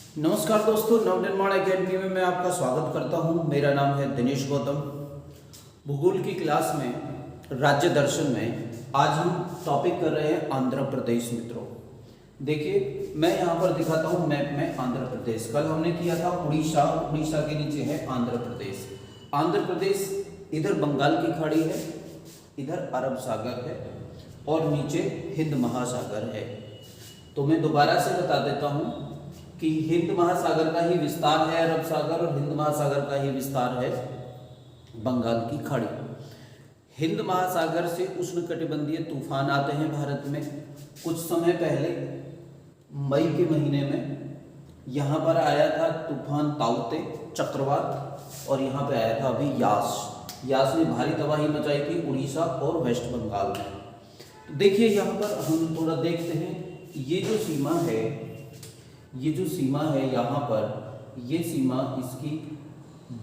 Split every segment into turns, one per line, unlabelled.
नमस्कार दोस्तों, नवनिर्माण एकेडमी में मैं आपका स्वागत करता हूं। मेरा नाम है दिनेश गौतम। भूगोल की क्लास में राज्य दर्शन में आज हम टॉपिक कर रहे हैं आंध्र प्रदेश। मित्रों देखिए, मैं यहां पर दिखाता हूं मैप में आंध्र प्रदेश। कल हमने किया था उड़ीसा, उड़ीसा के नीचे है आंध्र प्रदेश। आंध्र प्रदेश इधर बंगाल की खाड़ी है, इधर अरब सागर है और नीचे हिंद महासागर है। तो मैं दोबारा से बता देता हूं कि हिंद महासागर का ही विस्तार है अरब सागर और हिंद महासागर का ही विस्तार है बंगाल की खाड़ी। हिंद महासागर से उष्णकटिबंधीय तूफान आते हैं भारत में। कुछ समय पहले मई के महीने में यहाँ पर आया था तूफान ताउते चक्रवात, और यहाँ पे आया था अभी यास ने भारी तबाही मचाई थी उड़ीसा और वेस्ट बंगाल में। तो देखिए यहाँ पर हम थोड़ा देखते हैं, ये जो सीमा है यहाँ पर, ये सीमा इसकी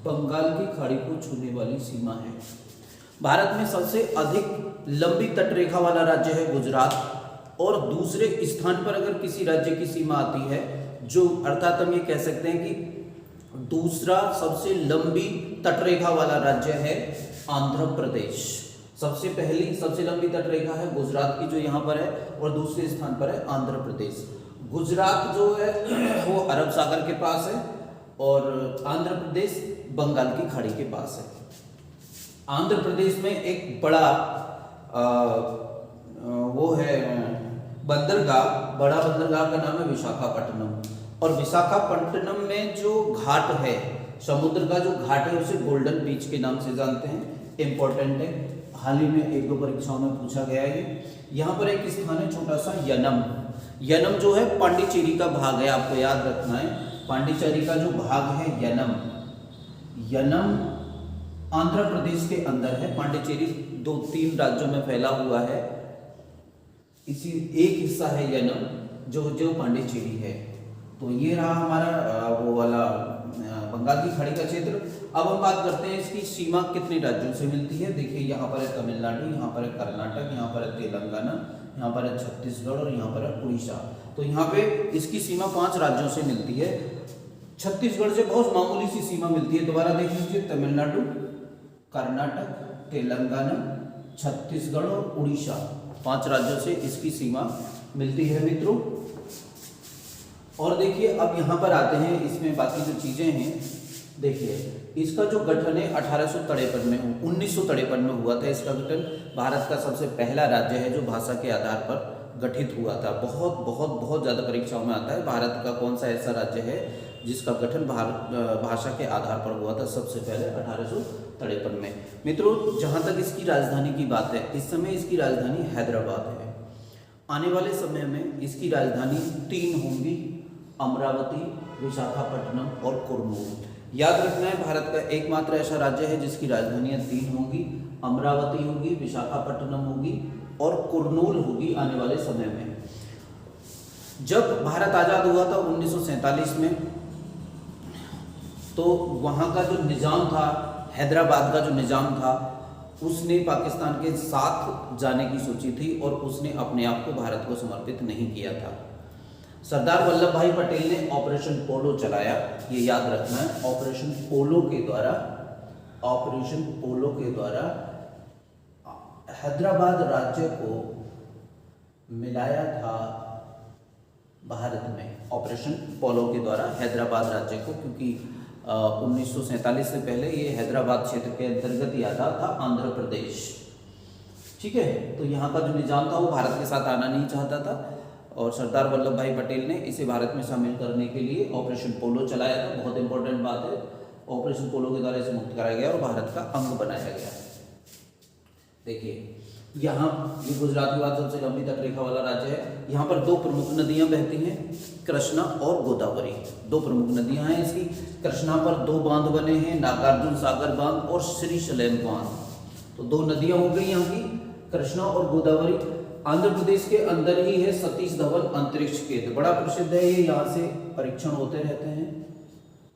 बंगाल की खाड़ी को छूने वाली सीमा है। भारत में सबसे अधिक लंबी तटरेखा वाला राज्य है गुजरात, और दूसरे स्थान पर अगर किसी राज्य की सीमा आती है, जो अर्थात हम ये कह सकते हैं कि दूसरा सबसे लंबी तटरेखा वाला राज्य है आंध्र प्रदेश। सबसे लंबी तटरेखा है गुजरात की जो यहाँ पर है, और दूसरे स्थान पर है आंध्र प्रदेश। गुजरात जो है वो अरब सागर के पास है और आंध्र प्रदेश बंगाल की खाड़ी के पास है। आंध्र प्रदेश में एक बड़ा वो है बड़ा बंदरगाह का नाम है विशाखापट्टनम, और विशाखापट्टनम में जो घाट है, समुद्र का जो घाट है, उसे गोल्डन बीच के नाम से जानते हैं। इंपॉर्टेंट है, हाल ही में एक दो परीक्षाओं में पूछा गया है। यहाँ पर एक स्थान है छोटा सा यनम जो है पांडिचेरी का भाग है, आपको याद रखना है। पांडिचेरी का जो भाग है यनम आंध्र प्रदेश के अंदर है। पांडिचेरी 2-3 राज्यों में फैला हुआ है, इसी एक हिस्सा है यनम जो पांडिचेरी है। तो ये रहा हमारा वो वाला बंगाल की खाड़ी का क्षेत्र। अब हम बात करते हैं इसकी सीमा कितने राज्यों से मिलती है। देखिए, यहाँ पर है तमिलनाडु, यहाँ पर है कर्नाटक, यहाँ पर है तेलंगाना, यहाँ पर है छत्तीसगढ़ और यहाँ पर है उड़ीसा। तो यहाँ पे इसकी सीमा 5 राज्यों से मिलती है। छत्तीसगढ़ से बहुत मामूली सी सीमा मिलती है। दोबारा देख लीजिए, तमिलनाडु, कर्नाटक, तेलंगाना, छत्तीसगढ़ और उड़ीसा, 5 राज्यों से इसकी सीमा मिलती है मित्रों। और देखिए, अब यहाँ पर आते हैं, इसमें बाकी जो चीजें हैं। देखिए, इसका जो गठन है 1953 में हुआ था। इसका गठन भारत का सबसे पहला राज्य है जो भाषा के आधार पर गठित हुआ था। बहुत ज़्यादा परीक्षाओं में आता है, भारत का कौन सा ऐसा राज्य है जिसका गठन भाषा के आधार पर हुआ था सबसे पहले 1853 में। मित्रों, जहाँ तक इसकी राजधानी की बात है, इस समय इसकी राजधानी हैदराबाद है। आने वाले समय में इसकी राजधानी 3 होंगी, अमरावती, विशाखापट्टनम और कुर्नूल। याद रखना है, भारत का एकमात्र ऐसा राज्य है जिसकी राजधानियां 3 होंगी, अमरावती होगी, विशाखापट्टनम होगी और कुर्नूल होगी आने वाले समय में। जब भारत आज़ाद हुआ था 1947 में, तो वहाँ का जो निज़ाम था, हैदराबाद का जो निज़ाम था, उसने पाकिस्तान के साथ जाने की सोची थी और उसने अपने आप को भारत को समर्पित नहीं किया था। सरदार वल्लभ भाई पटेल ने ऑपरेशन पोलो चलाया, ये याद रखना है। ऑपरेशन पोलो के द्वारा हैदराबाद राज्य को मिलाया था भारत में। ऑपरेशन पोलो के द्वारा हैदराबाद राज्य को, क्योंकि 1947 से पहले ये हैदराबाद क्षेत्र के अंतर्गत ही आता था आंध्र प्रदेश। ठीक है, तो यहाँ का जो निजाम था वो भारत के साथ आना नहीं चाहता था, और सरदार वल्लभ भाई पटेल ने इसे भारत में शामिल करने के लिए ऑपरेशन पोलो चलाया था। बहुत इंपॉर्टेंट बात है, ऑपरेशन पोलो के द्वारा इसे मुक्त कराया गया और भारत का अंग बनाया गया। देखिए, यहाँ ये गुजरात के बाद सबसे लंबी तटरेखा वाला राज्य है। यहाँ पर 2 प्रमुख नदियाँ बहती हैं, कृष्णा और गोदावरी। 2 प्रमुख नदियाँ हैं इसकी। कृष्णा पर 2 बांध बने हैं, नागार्जुन सागर बांध और श्रीशैलम बांध। तो 2 नदियाँ हो गई यहाँ की, कृष्णा और गोदावरी। आंध्र प्रदेश के अंदर ही है सतीश धवन अंतरिक्ष केंद्र, बड़ा प्रसिद्ध है ये। यहाँ से परीक्षण होते रहते हैं,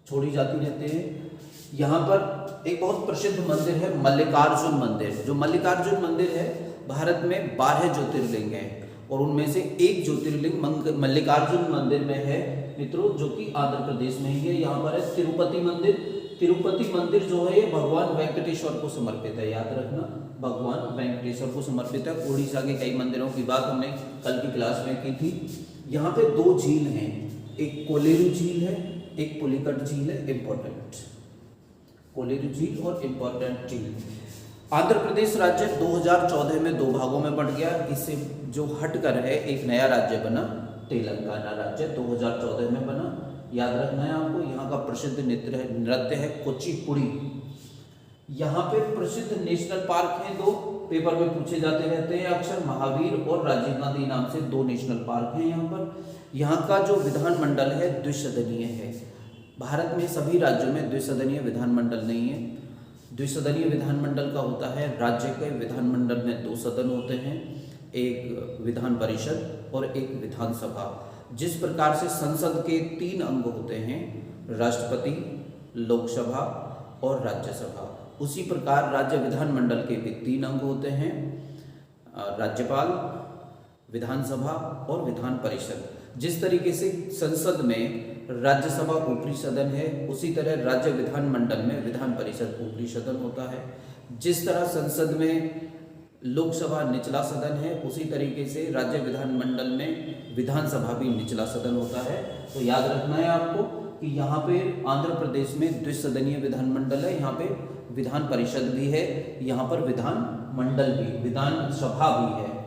छोड़ी जाती रहते हैं। यहाँ पर एक बहुत प्रसिद्ध मंदिर है मल्लिकार्जुन मंदिर। जो मल्लिकार्जुन मंदिर है, भारत में 12 ज्योतिर्लिंग हैं और उनमें से एक ज्योतिर्लिंग मल्लिकार्जुन मंदिर में है। मित्रों, जो कि आंध्र प्रदेश में ही है। यहाँ पर है तिरुपति मंदिर। तिरुपति मंदिर जो है ये भगवान वेंकटेश्वर को समर्पित है, याद रखना, भगवान वेंकटेश्वर को समर्पित है। उड़ीसा के कई मंदिरों की बात हमने कल की क्लास में की थी। यहाँ पे 2 झील हैं, एक कोलेरू झील है, एक पुलिकट झील है। इंपॉर्टेंट, कोलेरू झील और इंपॉर्टेंट झील। आंध्र प्रदेश राज्य 2014 में 2 भागों में बंट गया। इससे जो हटकर है एक नया राज्य बना, तेलंगाना राज्य 2014 में बना। याद रखना है आपको। यहाँ का प्रसिद्ध नृत्य है कुचिपुड़ी। यहाँ पे प्रसिद्ध नेशनल पार्क हैं 2, पेपर में पूछे जाते रहते हैं अक्सर, महावीर और राजीव गांधी नाम से 2 नेशनल पार्क हैं यहाँ पर। यहाँ का जो विधानमंडल है द्विसदनीय है। भारत में सभी राज्यों में द्विसदनीय विधानमंडल नहीं है। द्विसदनीय विधानमंडल का होता है, राज्य के विधानमंडल में 2 सदन होते हैं, एक विधान परिषद और एक विधानसभा। जिस प्रकार से संसद के 3 अंग होते हैं, राष्ट्रपति, लोकसभा और राज्यसभा, उसी प्रकार राज्य विधानमंडल के भी 3 अंग होते हैं, राज्यपाल, विधानसभा और विधान परिषद। जिस तरीके से संसद में राज्यसभा ऊपरी सदन है, उसी तरह राज्य विधानमंडल में विधान परिषद ऊपरी सदन होता है। जिस तरह संसद में लोकसभा निचला सदन है, उसी तरीके से राज्य विधानमंडल में विधानसभा भी निचला सदन होता है। तो याद रखना है आपको कि यहाँ पे आंध्र प्रदेश में द्विसदनीय विधानमंडल है, यहाँ पे विधान परिषद भी है, यहाँ पर विधानमंडल भी, विधानसभा भी है।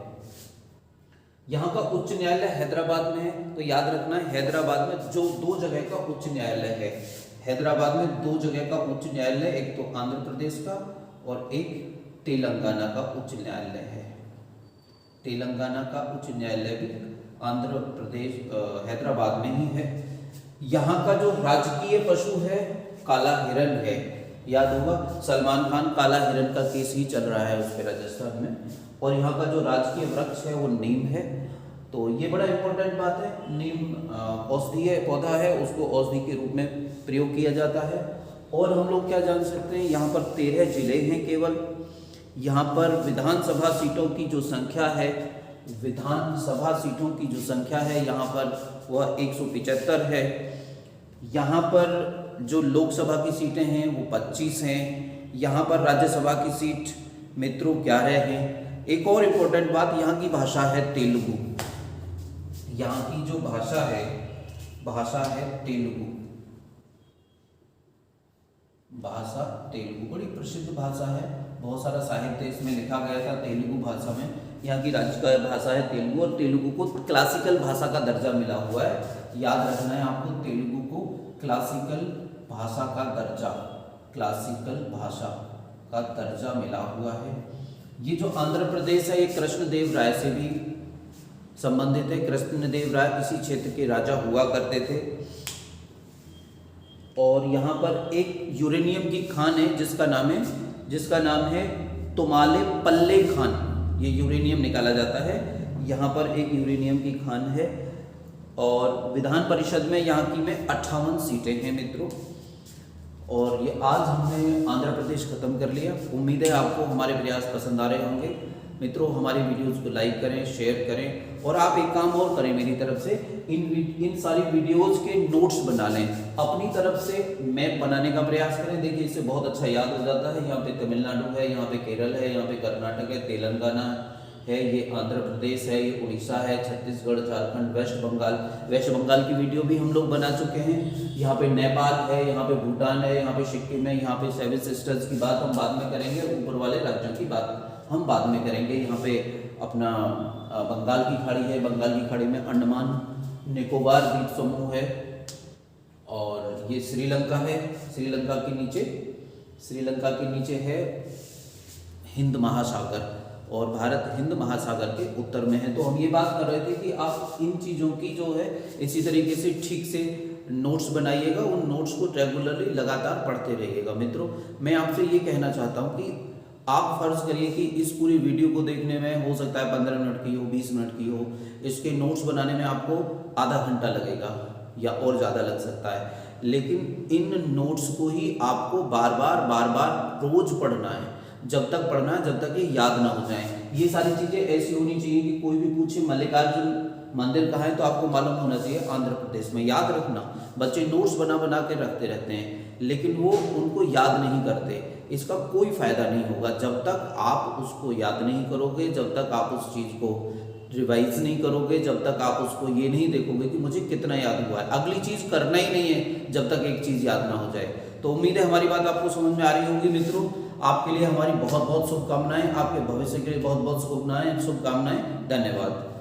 यहाँ का उच्च न्यायालय हैदराबाद में है। तो याद रखना है हैदराबाद में जो 2 जगह का उच्च न्यायालय है, हैदराबाद में 2 जगह का उच्च न्यायालय, एक तो आंध्र प्रदेश का और एक तेलंगाना का उच्च न्यायालय है। तेलंगाना का उच्च न्यायालय भी आंध्र प्रदेश हैदराबाद में ही है। यहाँ का जो राजकीय पशु है काला हिरन है। याद होगा सलमान खान काला हिरन का केस ही चल रहा है उस पर राजस्थान में। और यहाँ का जो राजकीय वृक्ष है वो नीम है। तो ये बड़ा इंपॉर्टेंट बात है। नीम औषधीय पौधा है, उसको औषधि के रूप में प्रयोग किया जाता है। और हम लोग क्या जान सकते हैं, यहाँ पर 13 जिले हैं केवल। यहाँ पर विधानसभा सीटों की जो संख्या है, विधानसभा सीटों की जो संख्या है यहाँ पर वह 175 है। यहाँ पर जो लोकसभा की सीटें हैं वो 25 हैं। यहाँ पर राज्यसभा की सीट मित्रों 11 हैं। एक और इम्पोर्टेंट बात, यहाँ की भाषा है तेलुगु। यहाँ की जो भाषा है तेलुगु। भाषा तेलुगु बड़ी प्रसिद्ध भाषा है, बहुत सारा साहित्य इसमें लिखा गया था तेलुगु भाषा में। यहाँ की राज्य का भाषा है तेलुगु और तेलुगु को क्लासिकल भाषा का दर्जा मिला हुआ है। याद रखना है आपको, तेलुगु को क्लासिकल भाषा का दर्जा, क्लासिकल भाषा का दर्जा मिला हुआ है। ये जो आंध्र प्रदेश है ये कृष्णदेव राय से भी संबंधित है। कृष्णदेव राय इसी क्षेत्र के राजा हुआ करते थे। और यहाँ पर एक यूरेनियम की खान है जिसका नाम है तुमाले पल्ले खान। ये यूरेनियम निकाला जाता है। यहाँ पर एक यूरेनियम की खान है। और विधान परिषद में यहाँ की में 58 सीटें हैं मित्रों। और ये आज हमने आंध्र प्रदेश खत्म कर लिया। उम्मीद है आपको हमारे प्रयास पसंद आ रहे होंगे। मित्रों हमारी वीडियोस को लाइक करें, शेयर करें और आप एक काम और करें मेरी तरफ से, इन सारी वीडियोस के नोट्स बना लें। अपनी तरफ से मैप बनाने का प्रयास करें। देखिए इससे बहुत अच्छा याद हो जाता है। यहाँ पे तमिलनाडु है, यहाँ पे केरल है, यहाँ पे कर्नाटक है, तेलंगाना है, ये आंध्र प्रदेश है, ये उड़ीसा है, छत्तीसगढ़, झारखंड, वेस्ट बंगाल की वीडियो भी हम लोग बना चुके हैं। यहाँ पे नेपाल है, यहाँ पे भूटान है, यहाँ पे सिक्किम है, यहाँ पे 7 सिस्टर्स की बात हम बाद में करेंगे। ऊपर वाले राज्यों की बात हम बाद में करेंगे। यहाँ पे अपना बंगाल की खाड़ी है, बंगाल की खाड़ी में अंडमान निकोबार द्वीप समूह है। और ये श्रीलंका है, श्रीलंका के नीचे है हिंद महासागर और भारत हिंद महासागर के उत्तर में है। तो हम ये बात कर रहे थे कि आप इन चीज़ों की जो है इसी तरीके से ठीक से नोट्स बनाइएगा। उन नोट्स को रेगुलरली लगातार पढ़ते रहिएगा। मित्रों मैं आपसे ये कहना चाहता हूँ कि आप फर्ज करिए कि इस पूरी वीडियो को देखने में हो सकता है 15 मिनट की हो, 20 मिनट की हो। इसके नोट्स बनाने में आपको आधा घंटा लगेगा या और ज़्यादा लग सकता है। लेकिन इन नोट्स को ही आपको बार बार रोज पढ़ना है। जब तक पढ़ना है जब तक ये याद ना हो जाए। ये सारी चीज़ें ऐसी होनी चाहिए कि कोई भी पूछे मल्लिकार्जुन मंदिर कहाँ है तो आपको मालूम होना चाहिए आंध्र प्रदेश में। याद रखना, बच्चे नोट्स बना बना के रखते रहते हैं लेकिन वो उनको याद नहीं करते। इसका कोई फायदा नहीं होगा जब तक आप उसको याद नहीं करोगे, जब तक आप उस चीज़ को रिवाइज नहीं करोगे, जब तक आप उसको ये नहीं देखोगे कि मुझे कितना याद हुआ है। अगली चीज़ करना ही नहीं है जब तक एक चीज़ याद ना हो जाए। तो उम्मीद है हमारी बात आपको समझ में आ रही होगी मित्रों। आपके लिए हमारी बहुत बहुत शुभकामनाएं, आपके भविष्य के लिए बहुत बहुत शुभकामनाएं। धन्यवाद।